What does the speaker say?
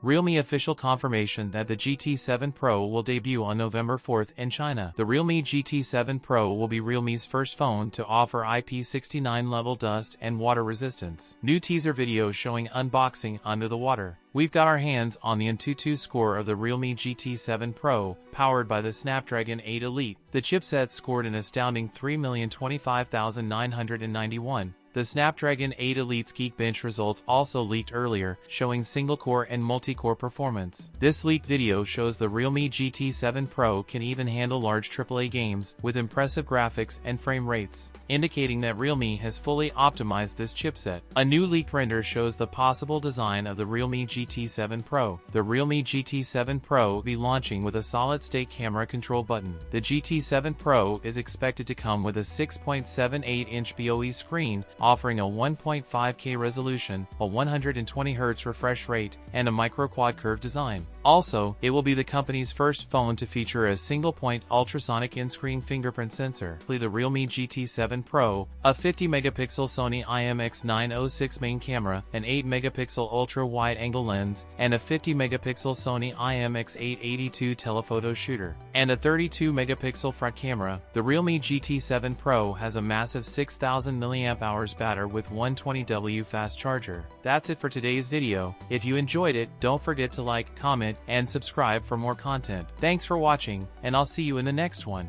Realme official confirmation that the GT7 Pro will debut on November 4th in China. The Realme GT7 Pro will be Realme's first phone to offer IP69 level dust and water resistance. New teaser video showing unboxing under the water. We've got our hands on the Antutu score of the Realme GT7 Pro, powered by the Snapdragon 8 Elite. The chipset scored an astounding 3,025,991. The Snapdragon 8 Elite's Geekbench results also leaked earlier, showing single-core and multi-core performance. This leaked video shows the Realme GT7 Pro can even handle large AAA games, with impressive graphics and frame rates, indicating that Realme has fully optimized this chipset. A new leaked render shows the possible design of the Realme GT7 Pro. The Realme GT7 Pro will be launching with a solid-state camera control button. The GT7 Pro is expected to come with a 6.78-inch BOE screen, offering a 1.5K resolution, a 120Hz refresh rate, and a micro-quad curve design. Also, it will be the company's first phone to feature a single-point ultrasonic in-screen fingerprint sensor. The Realme GT7 Pro, a 50-megapixel Sony IMX906 main camera, an 8-megapixel ultra-wide-angle lens, and a 50-megapixel Sony IMX882 telephoto shooter, and a 32-megapixel front camera. The Realme GT7 Pro has a massive 6,000 mAh battery with 120W fast charger. That's it for today's video. If you enjoyed it, don't forget to like, comment, and subscribe for more content. Thanks for watching, and I'll see you in the next one.